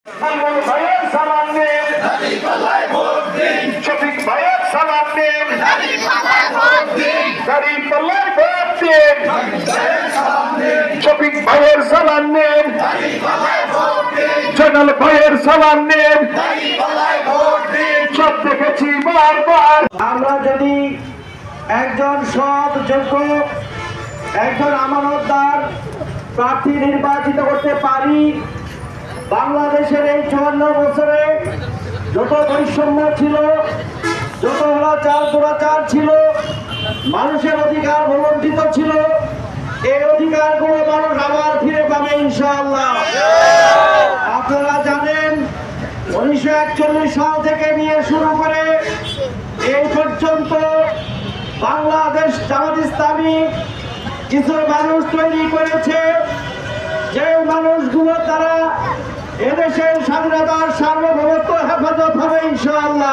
আলমুল ভাইয়ের সালাম নিন, শফিক ভাইয়ের সালাম নিন, দাঁড়িপাল্লায় ভোট দিন, শফিক ভাইয়ের সালাম নিন, জয়নাল ভাইয়ের সালাম নিন, সব দেখেছি বারবার। আমরা যদি একজন সৎ যোগ্য একজন আমানতদার প্রার্থী নির্বাচিত করতে পারি, বাংলাদেশের এই 54 বছরে যত বৈষম্য ছিল, যত দুরাচার ছিল, মানুষের অধিকার বঞ্চিত ছিল, এই অধিকারগুলো মানুষ আবার ফিরে পাবে ইনশাআল্লাহ। আপনারা জানেন 1941 সাল থেকে নিয়ে শুরু করে এই পর্যন্ত বাংলাদেশ জামাত ইসলামী কিছু মানুষ তৈরি করেছে, যে মানুষগুলো তারা এদেশের স্বাধীনতার সার্বভৌমত্ব হেফাজত হবে ইনশাআল্লাহ।